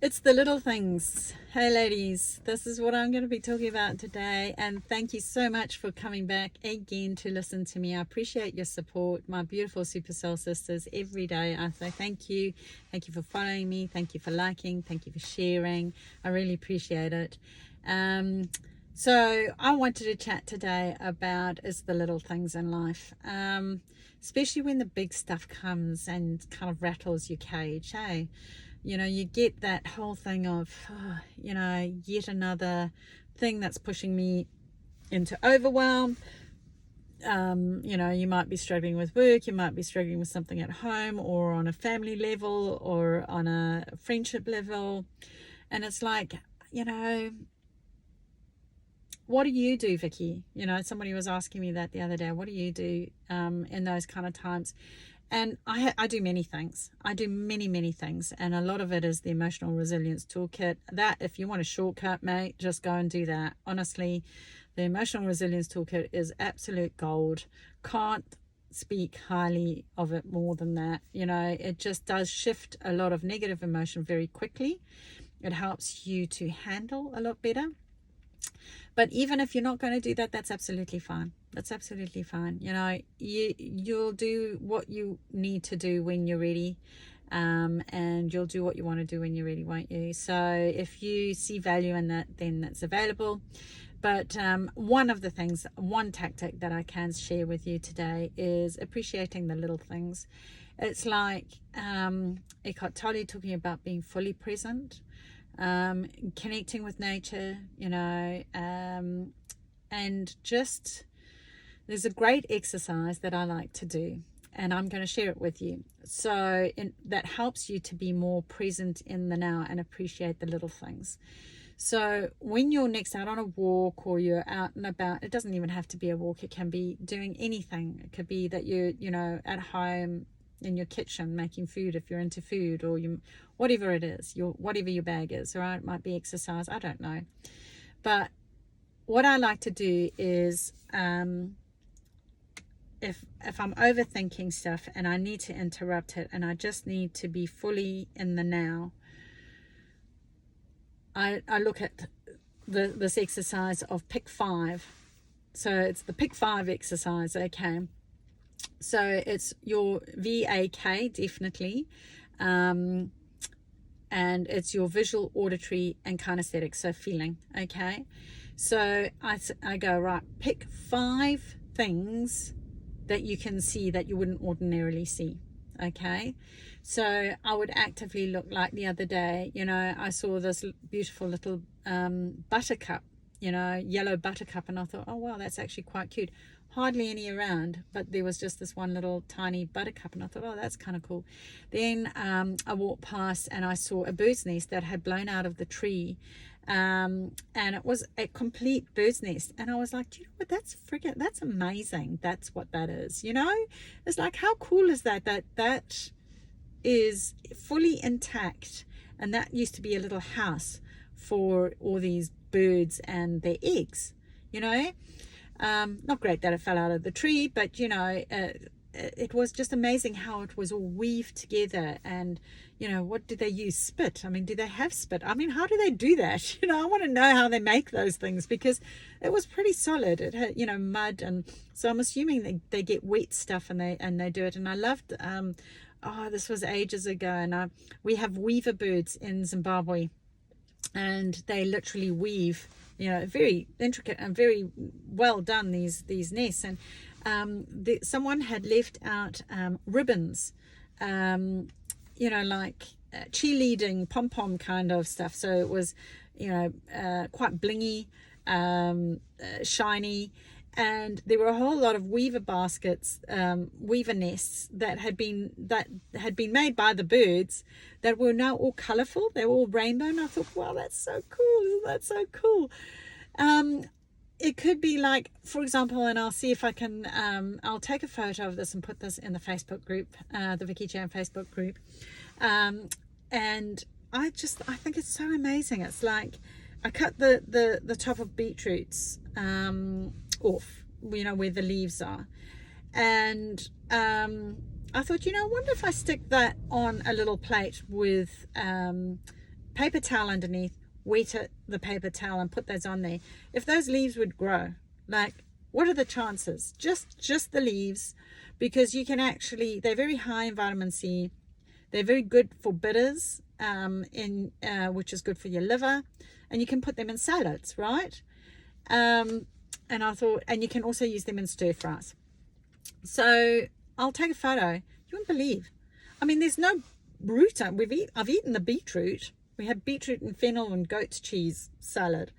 It's the little things. Hey ladies, this is what I'm going to be talking about today, and thank you so much for coming back again to listen to me. I appreciate your support, my beautiful super soul sisters. Every day I say thank you. Thank you for following me, thank you for liking, thank you for sharing. I really appreciate it. So I wanted to chat today about is the little things in life, especially when the big stuff comes and kind of rattles your cage. Hey, you get that whole thing of, yet another thing that's pushing me into overwhelm. You might be struggling with work, you might be struggling with something at home or on a family level or on a friendship level. And it's like, what do you do, Vicky? Somebody was asking me that the other day. What do you do in those kind of times? And I do many things. I do many things. And a lot of it is the Emotional Resilience Toolkit. That, if you want a shortcut, mate, just go and do that. Honestly, the Emotional Resilience Toolkit is absolute gold. Can't speak highly of it more than that. It just does shift a lot of negative emotion very quickly. It helps you to handle a lot better. But even if you're not going to do that, that's absolutely fine. That's absolutely fine. You'll do what you need to do when you're ready, and you'll do what you want to do when you're ready, won't you? So if you see value in that, then that's available. But one tactic that I can share with you today is appreciating the little things. It's like Eckhart Tolle talking about being fully present. Connecting with nature, and just there's a great exercise that I like to do, and I'm going to share it with you. So that helps you to be more present in the now and appreciate the little things. So when you're next out on a walk or you're out and about, it doesn't even have to be a walk. It can be doing anything. It could be that you're, at home in your kitchen making food if you're into food, or whatever it is, whatever your bag is, right? It might be exercise, I don't know. But what I like to do is if I'm overthinking stuff and I need to interrupt it and I just need to be fully in the now, I look at this exercise of pick 5. So it's the pick 5 exercise, okay? So it's your VAK, definitely, and it's your visual, auditory, and kinesthetic, so feeling, okay? So I go, right, pick 5 things that you can see that you wouldn't ordinarily see, okay? So I would actively look, like the other day, I saw this beautiful little buttercup, yellow buttercup, and I thought, oh wow, that's actually quite cute. Hardly any around, but there was just this one little tiny buttercup, and I thought, oh, that's kind of cool. Then I walked past and I saw a bird's nest that had blown out of the tree, and it was a complete bird's nest, and I was like, do you know what, that's amazing. That's what that is. It's like, how cool is that is fully intact, and that used to be a little house for all these birds and their eggs. Not great that it fell out of the tree, but it was just amazing how it was all weaved together. And what do they use? Spit. I mean, do they have spit? I mean, how do they do that? I want to know how they make those things, because it was pretty solid. It had mud, and so I'm assuming they get wet stuff and they do it. And I loved this was ages ago, and we have weaver birds in Zimbabwe, and they literally weave, very intricate and very well done, these nests. And someone had left out ribbons, like cheerleading pom-pom kind of stuff. So it was quite blingy, shiny, and there were a whole lot of weaver baskets, weaver nests that had been made by the birds, that were now all colorful. They were all rainbow, and I thought, wow, that's so cool. Isn't that so cool? It could be like, for example, and I'll see if I can, I'll take a photo of this and put this in the Facebook group, the Vicky Jam Facebook group. And I think it's so amazing. It's like, I cut the top of beetroots off, where the leaves are, and I thought, I wonder if I stick that on a little plate with paper towel underneath, wet it, the paper towel, and put those on there. If those leaves would grow, like, what are the chances? Just the leaves, because you can actually, they're very high in vitamin C. They're very good for bitters, which is good for your liver, and you can put them in salads, right? And I thought, and you can also use them in stir fries. So I'll take a photo. You wouldn't believe. I mean, there's no root. I've eaten the beetroot. We had beetroot and fennel and goat's cheese salad.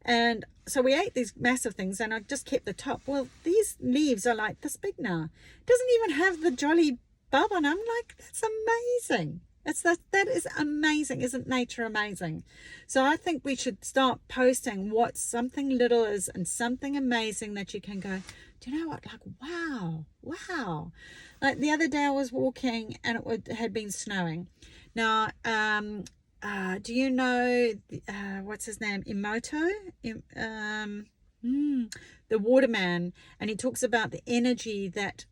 And so we ate these massive things, and I just kept the top. Well, these leaves are like this big now. It doesn't even have the jolly bulb on. I'm like, that's amazing. That is amazing. Isn't nature amazing? So I think we should start posting what something little is and something amazing that you can go, do you know what? Like, wow. Like the other day I was walking and it had been snowing. Now, do you know, what's his name? Emoto? The waterman. And he talks about the energy that,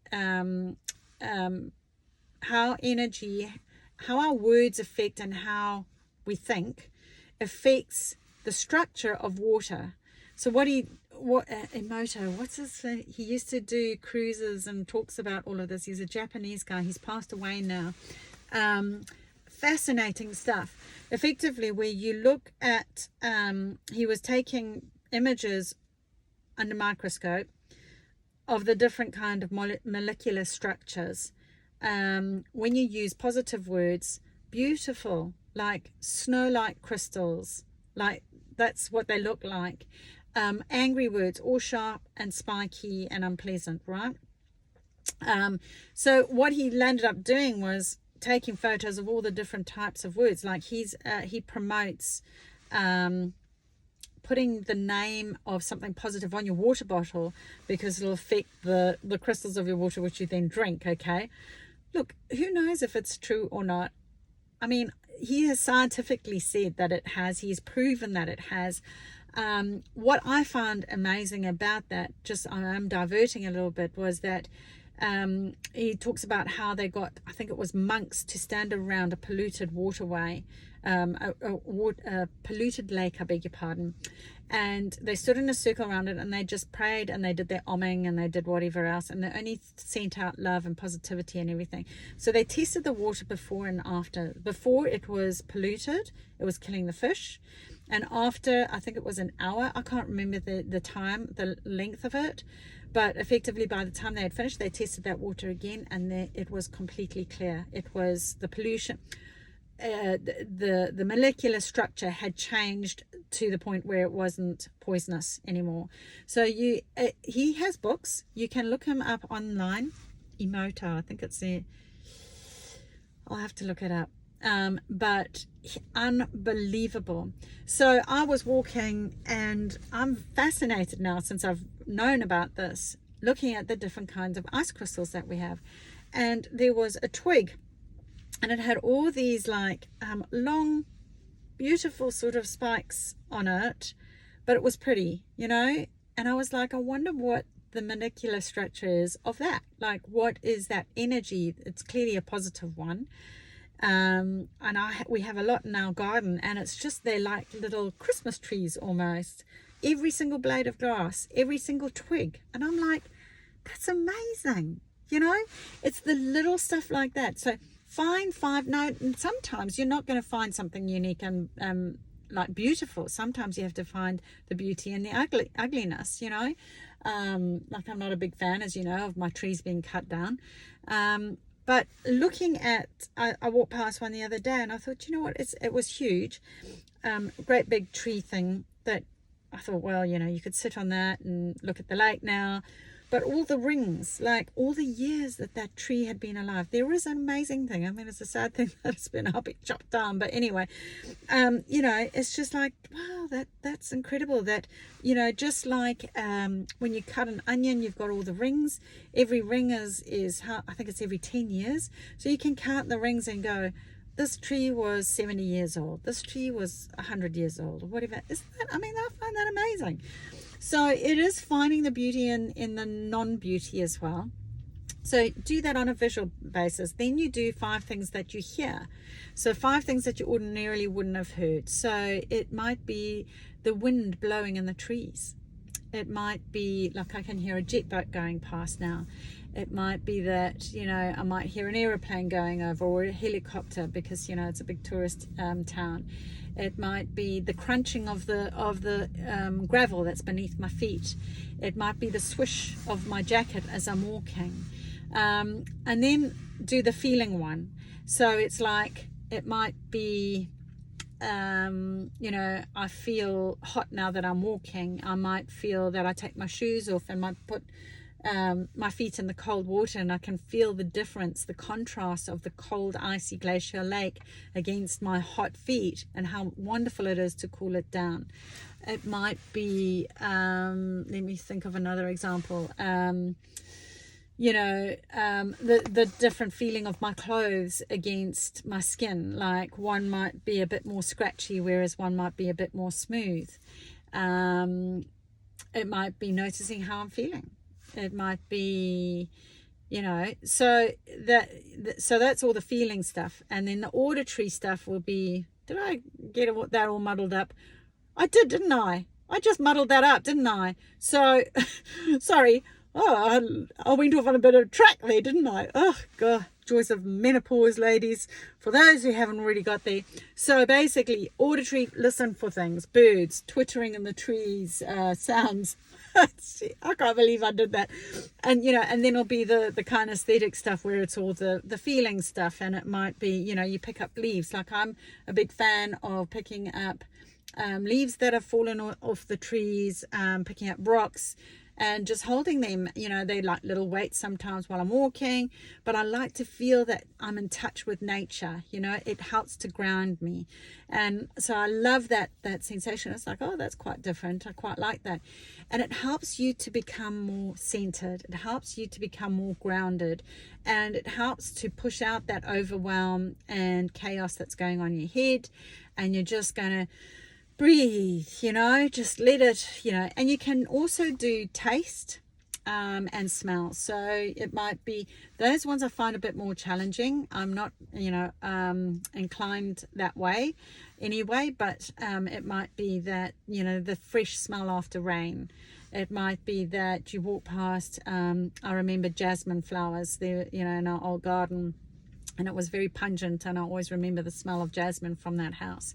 how our words affect and how we think affects the structure of water. So Emoto, what's his, he used to do cruises and talks about all of this. He's a Japanese guy. He's passed away now. Fascinating stuff. Effectively, where you look at, he was taking images under microscope of the different kind of molecular structures. When you use positive words, beautiful, like snow-like crystals, like that's what they look like. Angry words, all sharp and spiky and unpleasant, right? So what he landed up doing was taking photos of all the different types of words. Like he promotes putting the name of something positive on your water bottle, because it'll affect the crystals of your water, which you then drink. Okay, look, who knows if it's true or not? I mean, he has scientifically said that it has. He's proven that it has. What I found amazing about that, just I'm diverting a little bit, was that he talks about how they got, I think it was monks, to stand around a polluted waterway, a polluted lake, I beg your pardon, and they stood in a circle around it and they just prayed and they did their omming and they did whatever else, and they only sent out love and positivity and everything. So they tested the water before and after. Before, it was polluted, it was killing the fish, and after, I think it was an hour, I can't remember the time, the length of it, but effectively by the time they had finished, they tested that water again, and it was completely clear. It was the pollution, the molecular structure had changed to the point where it wasn't poisonous anymore. So he has books. You can look him up online. Emoto, I think it's there. I'll have to look it up. But unbelievable. So I was walking, and I'm fascinated now, since I've known about this, looking at the different kinds of ice crystals that we have. And there was a twig, and it had all these like long, beautiful sort of spikes on it, but it was pretty, you know. And I was like, I wonder what the molecular structure is of that. Like, what is that energy? It's clearly a positive one. And we have a lot in our garden, and it's just, they're like little Christmas trees almost. Every single blade of grass, every single twig, and I'm like, that's amazing, you know. It's the little stuff like that. So find and sometimes you're not going to find something unique and like beautiful. Sometimes you have to find the beauty in the ugliness, you know. Like, I'm not a big fan, as you know, of my trees being cut down. But looking at, I walked past one the other day, and I thought, you know what, it was huge, great big tree thing that I thought, well, you know, you could sit on that and look at the lake now. But all the rings, like all the years that tree had been alive, there is an amazing thing. I mean, it's a sad thing that it's been chopped down, but anyway, you know, it's just like, wow, that's incredible. That, you know, just like when you cut an onion, you've got all the rings. Every ring is how, I think it's every 10 years. So you can count the rings and go, this tree was 70 years old. This tree was 100 years old, or whatever. Isn't that, I mean, I find that amazing. So it is finding the beauty in the non-beauty as well. So do that on a visual basis. Then you do 5 things that you hear. So 5 things that you ordinarily wouldn't have heard. So it might be the wind blowing in the trees. It might be like I can hear a jet boat going past now. It might be that, you know, I might hear an aeroplane going over, or a helicopter, because, you know, it's a big tourist town. It might be the crunching of the gravel that's beneath my feet. It might be the swish of my jacket as I'm walking. And then do the feeling one. So it's like, it might be, you know, I feel hot now that I'm walking. I might feel that I take my shoes off and might put my feet in the cold water, and I can feel the difference, the contrast of the cold icy glacial lake against my hot feet, and how wonderful it is to cool it down. It might be, let me think of another example, you know, the different feeling of my clothes against my skin. Like one might be a bit more scratchy, whereas one might be a bit more smooth. It might be noticing how I'm feeling. It might be, you know, so that's all the feeling stuff. And then the auditory stuff will be, did I get that all muddled up? I did, didn't I? I just muddled that up, didn't I? So, sorry. Oh, I went off on a bit of track there, didn't I? Oh, God, joys of menopause, ladies, for those who haven't already got there. So basically, auditory, listen for things, birds, twittering in the trees, sounds. I can't believe I did that. And, you know, and then it'll be the kinesthetic stuff, where it's all the feeling stuff. And it might be, you know, you pick up leaves. Like I'm a big fan of picking up leaves that have fallen off the trees, picking up rocks, and just holding them. You know, they like little weights sometimes while I'm walking, but I like to feel that I'm in touch with nature. You know, it helps to ground me. And so I love that sensation. It's like, oh, that's quite different. I quite like that. And it helps you to become more centered. It helps you to become more grounded, and it helps to push out that overwhelm and chaos that's going on in your head. And you're just going to breathe, you know, just let it, you know. And you can also do taste and smell. So it might be, those ones I find a bit more challenging. I'm not, you know, inclined that way anyway, but it might be that, you know, the fresh smell after rain. It might be that you walk past, I remember jasmine flowers there, you know, in our old garden, and it was very pungent, and I always remember the smell of jasmine from that house.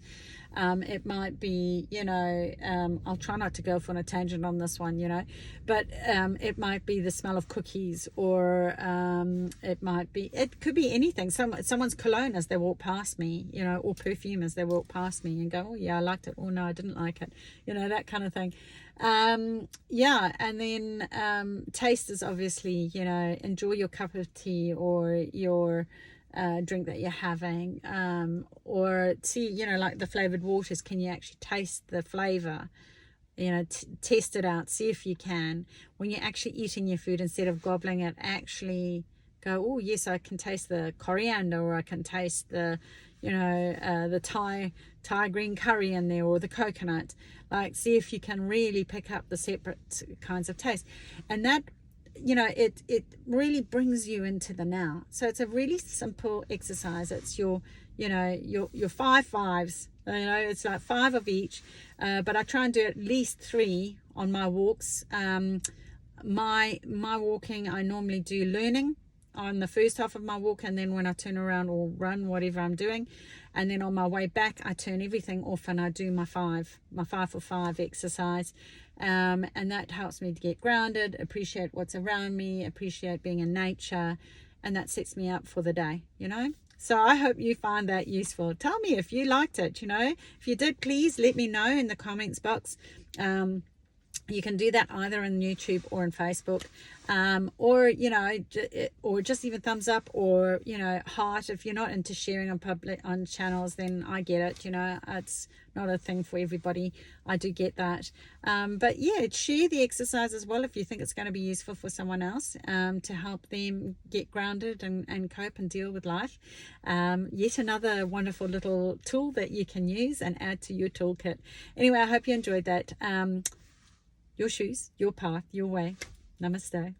It might be, you know, I'll try not to go off on a tangent on this one, you know, but it might be the smell of cookies, or it could be anything. Someone's cologne as they walk past me, you know, or perfume as they walk past me, and go, oh yeah, I liked it, or no, I didn't like it, you know, that kind of thing. Yeah, and then taste is obviously, you know, enjoy your cup of tea or your drink that you're having, or tea, you know, like the flavored waters. Can you actually taste the flavor? You know, test it out, see if you can. When you're actually eating your food, instead of gobbling it, actually go, oh yes, I can taste the coriander, or I can taste the, you know, the Thai green curry in there, or the coconut. Like, see if you can really pick up the separate kinds of taste. And that, you know, it really brings you into the now. So it's a really simple exercise. It's your, you know, your 5 fives, you know, it's like 5 of each, but I try and do at least 3 on my walks. My walking, I normally do learning on the first half of my walk, and then when I turn around or run, whatever I'm doing, and then on my way back I turn everything off and I do my 5 for 5 exercise. And that helps me to get grounded, appreciate what's around me, appreciate being in nature, and that sets me up for the day, you know. So I hope you find that useful. Tell me if you liked it, you know. If you did, please let me know in the comments box. You can do that either on YouTube or on Facebook, or, you know, or just even thumbs up, or, you know, heart. If you're not into sharing on channels, then I get it, you know, it's not a thing for everybody. I do get that. But yeah, share the exercise as well if you think it's going to be useful for someone else, to help them get grounded and cope and deal with life. Yet another wonderful little tool that you can use and add to your toolkit. Anyway, I hope you enjoyed that. Your shoes, your path, your way. Namaste.